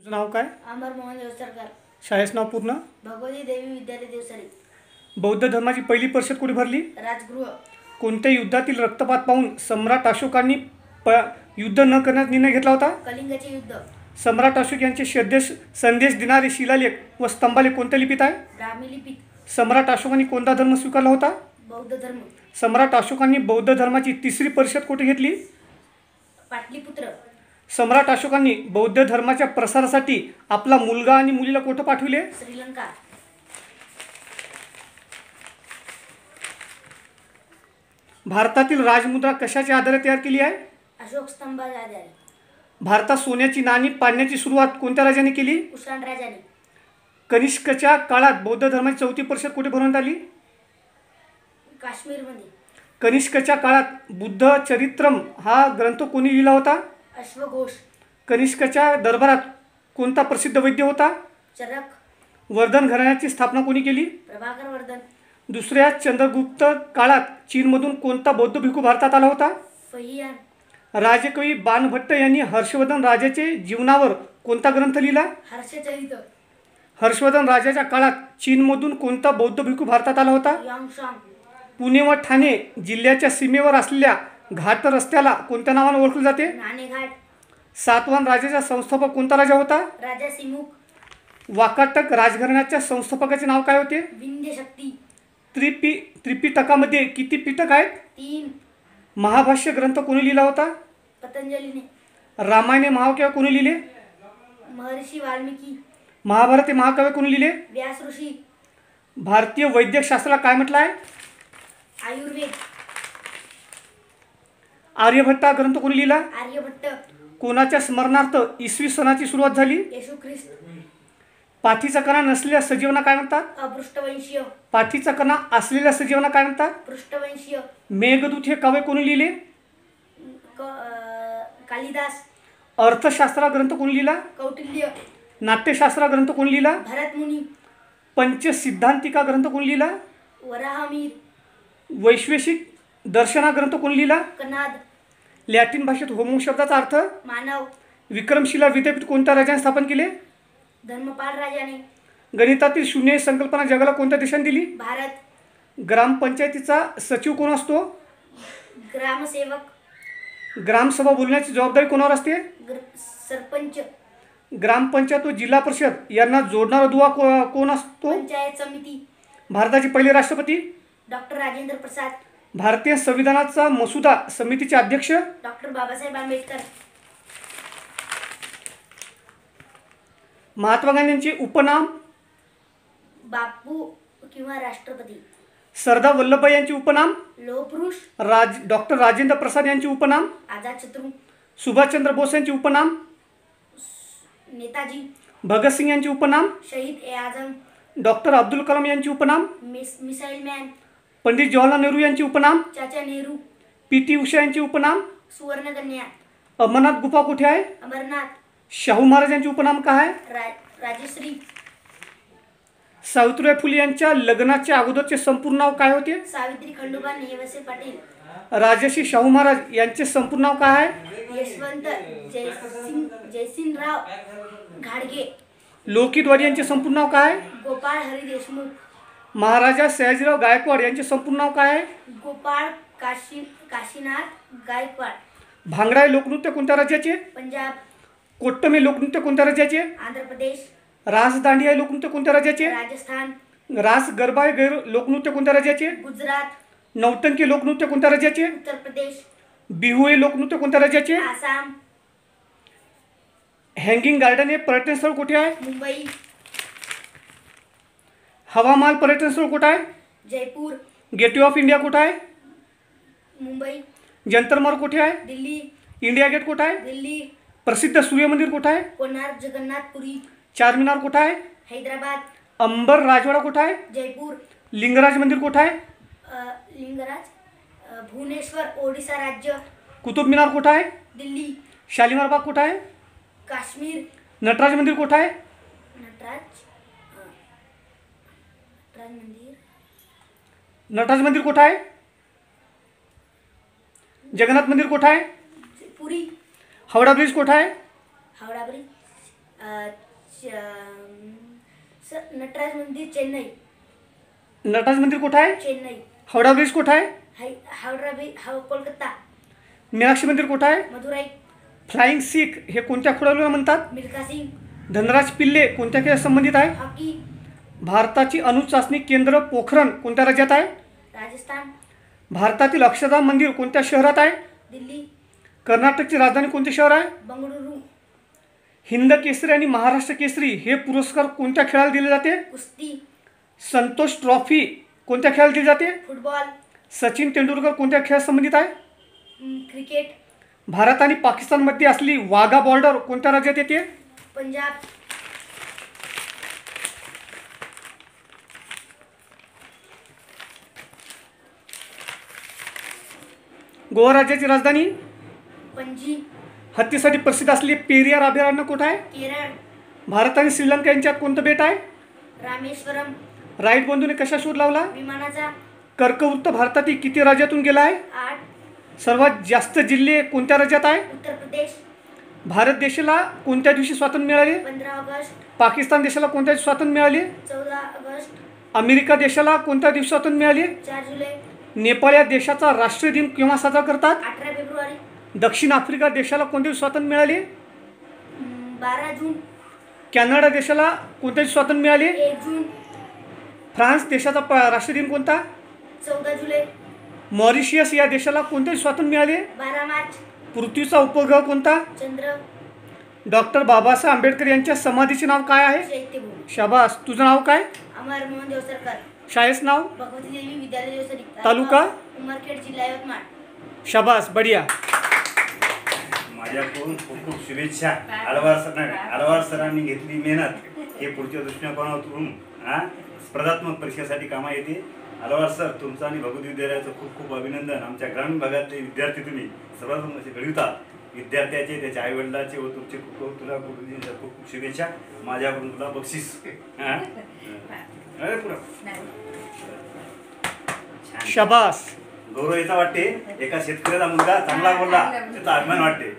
तुझं नाव काय? अमर मोहन देवसरकर. शाळेचं नाव पूर्ण? भगवती देवी विद्यालय देवसरी. बौद्ध धर्माची पहिली परिषद कुठे भरली? राजगृह. कोणत्या युद्धातील रक्तपात पाहून सम्राट अशोकांनी युद्ध न करण्याचा निर्णय घेतला होता? कलिंगचे युद्ध. सम्राट अशोक यांचे संदेश देणारे शिलालेख व स्तंभालेख कोणत्या लिपीत आहे? ब्राह्मी लिपीत. सम्राट अशोकांनी कोणता धर्म स्वीकारला होता? बौद्ध धर्म. सम्राट अशोकांनी बौद्ध धर्माची तिसरी परिषद कुठे घेतली? पाटलीपुत्र. सम्राट अशोकांनी बौद्ध धर्माच्या प्रसारासाठी आपला मुलगा आणि मुलीला कुठे पाठविले? श्रीलंका. भारतातील राजमुद्रा कशाच्या आधारे तयार केली आहे? अशोक स्तंभाच्या आधारे. भारतात सोन्याची नाणी पाडण्याची सुरुवात कोणत्या राजाने केली? कुषाण राजाने. कनिष्कच्या काळात बौद्ध धर्माची चौथी परिषद कुठे भरवण्यात आली? काश्मीरमध्ये. कनिष्कच्या काळात बुद्ध चरित्रम हा ग्रंथ कोणी लिहिला होता? अश्वघोष. कनिष्कच्या दरबारात कोणता प्रसिद्ध वैद्य होता? चरक. वर्धन घराण्याची स्थापना कोणी केली? प्रभाकर वर्धन. दुसऱ्या चंद्रगुप्त काळात चीनमधून कोणता बौद्ध भिक्खू भारतात आला होता? फहियान. राजकवी बाणभट्ट यांनी हर्षवर्धन राजाचे जीवनावर कोणता ग्रंथ लिहिला? हर्षचरित. हर्षवर्धन राजाच्या काळात चीनमधून कोणता बौद्ध भिक्खू भारतात आला होता? यांगशांग. पुणे व ठाणे जिल्ह्याच्या सीमेवर असलेल्या घाट रस्त्याला कोणत्या नावाने ओळखले जाते? नाणेघाट. सातवाहन राजाचा संस्थापक कोणता राजा होता? राजा सिमुख. वाकाटक राजघराण्याच्या संस्थापकाचे नाव काय होते? विंध्य शक्ती. त्रिपिटकामध्ये किती पिटक आहेत? 3. महाभाष्य ग्रंथ कोणी लिहिला होता? पतंजलीने. रामायण महाकाव्य कोणी लिहिले? महर्षी वाल्मिकी. महाभारत हे महाकाव्य कोणी लिहिले? व्यास ऋषी. भारतीय वैद्यकशास्त्राला काय म्हटलं आहे? आयुर्वेद. आर्यभट्ट हा ग्रंथ कोणी लिहिला? आर्यभट्ट. कोणाच्या स्मरणार्थ इसवी सनाची सुरुवात झाली? येशू ख्रिस्त. पाठीचा कणा नसलेल्या सजीवांना काय म्हणतात? अपृष्ठवंशीय. पाठीचा कणा असलेल्या सजीवांना काय म्हणतात? पृष्ठवंशीय. मेघदूत हे काव्य कोणी लिहिले? कालिदास. अर्थशास्त्र ग्रंथ कोणी लिहिला? कौटिल्य. नाट्यशास्त्र ग्रंथ कोणी लिहिला? भरतमुनी. पंचसिद्धांतिका ग्रंथ कोणी लिहिला? वराहमीर. वैश्वेषिक दर्शना ग्रंथ कोणी लिहिला? कनाद. लॅटिन भाषेत होमो शब्दाचा अर्थ? मानव. विक्रमशिला विद्यापीठ कोणत्या राजाने स्थापन केले? धर्मपाल राजाने. गणितातील शून्य ही संकल्पना जगाला कोणत्या देशाने दिली? भारत. ग्रामपंचायतीचा सचिव कोण असतो? ग्रामसेवक. ग्रामसभा बोलण्याची जबाबदारी कोणावर असते? सरपंच. ग्रामपंचायत व जिल्हा परिषद यांना जोडणारा दुवा कोण असतो? पंचायत समिती. भारताचे पहिले राष्ट्रपती? डॉक्टर राजेंद्र प्रसाद. भारतीय संविधानाचा मसुदा समितीचे अध्यक्ष? डॉक्टर बाबासाहेब आंबेडकर. महात्मा गांधींचे उपनाम? बापू किंवा राष्ट्रपती. सरदार वल्लभभाई यांचे उपनाम? लोहपुरुष. डॉक्टर राजेंद्र प्रसाद यांचे उपनाम? आझाद शत्रू. सुभाषचंद्र बोस यांचे उपनाम? नेताजी. भगतसिंग यांचे उपनाम? शहीद ए आझम. डॉक्टर अब्दुल कलाम यांचे उपनाम? Missile man. पंडित जवाहरलाल नेहरू यांचे उपनाम? चाचा नेहरू. पी.टी. उषा यांचे उपनाम? सुवर्णकन्या. अमरनाथ गुफा कुठे आहे? अमरनाथ. शाहू महाराज यांचे उपनाम काय आहे? राजश्री. सावित्रीबाई फुले यांच्या लग्नाच्या अगोदरचे संपूर्ण नाव काय होते? सावित्री खंडोबा नेवसे पाटील. राजर्षी शाहू महाराज यांचे संपूर्ण नाव काय आहे? यशवंत जयसिंगराव घाडगे. लोकहितवादी यांचे संपूर्ण नाव काय आहे? गोपाळ हरी देशमुख. महाराजा सयाजीराव गायकवाड यांचे संपूर्ण नाव काय आहे? गोपाळ काशीनाथ गायकवाड. भांगडा हे लोकनृत्य कोणत्या राज्याचे? पंजाब. कोट्टम हे लोकनृत्य कोणत्या राज्याचे? आंध्र प्रदेश. रास दांडिया हे लोकनृत्य कोणत्या राज्याचे? राजस्थान. रास गरबा हे लोकनृत्य कोणत्या राज्याचे? गुजरात. नौटंकी लोकनृत्य कोणत्या राज्याचे? उत्तर प्रदेश. बिहू हे लोकनृत्य कोणत्या राज्याचे? आसाम. हँगिंग गार्डन हे पर्यटन स्थळ कुठे आहे? मुंबई. हवामहल पर्यटन स्थळ कुठे आहे? जयपूर. गेटवे ऑफ इंडिया कुठे आहे? मुंबई. जंतर महल कुठे आहे? दिल्ली. इंडिया गेट कुठे आहे? दिल्ली. प्रसिद्ध सूर्यमंदिर कुठे आहे? कोणार्क जगन्नाथपुरी. चारमिनार कुठे आहे? हैदराबाद. अंबर राजवाडा कुठे आहे? जयपूर. लिंगराज मंदिर कुठे आहे? लिंगराज. भुवनेश्वर ओडिशा राज्य. कुतुब मिनार कुठे आहे? दिल्ली. शालिमार बाग कुठे आहे? काश्मीर. नटराज मंदिर कुठे आहे? नटराज मंदिर कुठे आहे? जगन्नाथ मंदिर कुठे आहे? पुरी. हावडा ब्रिज कुठे आहे? हावडा ब्रिज नटराज मंदिर चेन्नई. नटराज मंदिर कुठं आहे? चेन्नई. हावडा ब्रिज कुठं आहे? हावडा ब्रिज कोलकाता. मीनाक्षी मंदिर कुठं आहे? मदुराई. फ्लाइंग सिख हे कोणत्या खेळाडूला म्हणतात? मिल्खा सिंग. धनराज पिल्ले कोणत्या खेळात संबंधित आहे? हॉकी. भारताची अणुचाचणी केंद्र पोखरण कोणत्या राज्यात आहे? राजस्थान. भारतातील अक्षरधाम मंदिर कोणत्या शहरात आहे? दिल्ली. कर्नाटकची राजधानी कोणते शहर आहे? बंगळुरू. हिंद केसरी आणि महाराष्ट्र केसरी हे पुरस्कार कोणत्या खेळाला दिले जाते? कुस्ती. संतोष ट्रॉफी कोणत्या खेळाला दिली जाते? फुटबॉल. सचिन तेंडुलकर कोणत्या खेळात संबंधित आहे? क्रिकेट. भारत आणि पाकिस्तानमध्ये असलेली वाघा बॉर्डर कोणत्या राज्यात येते? पंजाब. गोवा राज्याची राजधानी? पणजी. हत्तीसाठी प्रसिद्ध असलेले पेरियार अभयारण्य कुठं आहे? केरळ. भारत आणि श्रीलंका यांच्यात कोणतं बेट आहे? रामेश्वरम. राईट बंधूने कशा शोध लावला? विमानाचा. कर्कवृत्त भारतातील किती राज्यातून गेला आहे? 8. सर्वात जास्त जिल्हे कोणत्या राज्यात आहे? उत्तर प्रदेश. भारत देशाला कोणत्या दिवशी स्वातंत्र्य मिळाले? 15 ऑगस्ट. पाकिस्तान देशाला कोणत्या दिवशी स्वातंत्र्य मिळाले? 14 ऑगस्ट. अमेरिका देशाला कोणत्या दिवशी स्वातंत्र्य मिळाले? 4 जुलै. नेपाळ या देशाचा राष्ट्रीय दिन केव्हा साजरा करतात? 18 फेब्रुवारी. दक्षिण आफ्रिका देशाला कोणत्या दिवशी स्वातंत्र्य मिळाले? 12 जून. कॅनडा देशाला कोणत्या दिवशी स्वातंत्र्य मिळाले? 1 जून. फ्रान्स देशाचा राष्ट्रीय दिन कोणता? 14 जुलै. मॉरिशियस या देशाला कोणत्या दिवशी स्वातंत्र्य मिळाले? 12 मार्च. पृथ्वीचा उपग्रह कोणता? चंद्र. डॉक्टर बाबासाहेब आंबेडकर यांच्या समाधीचे नाव काय आहे? चैत्यभूमी. शाबास. तुझं नाव काय? अमर मोहन देवसरकर. शाळेचं नाव? भगवती देवी विद्यालय देवसरी. तालुका? उमरखेड, जिल्हा यवतमाळ. शाबास. बढिया. माझ्याकडून खूप खूप शुभेच्छा. आलवार सरांनी घेतली मेहनत हे पुढच्या दृष्टिकोनातून स्पर्धात्मक परीक्षेसाठी कामा येते. आलवार सर, तुमचं आणि भगवती विद्यालयाचं खूप खूप अभिनंदन. आमच्या ग्रामीण भागातले विद्यार्थी तुम्ही सर्वात असे घडवितात. विद्यार्थ्याचे, त्याच्या आईवडिलाचे व तुमचे खूप तुला खूप खूप शुभेच्छा. माझ्याकडून तुला बक्षीस. शाबास. गौरव याचा वाटते, एका शेतकऱ्याचा मुलगा चांगला बोलला त्याचा अभिमान वाटते.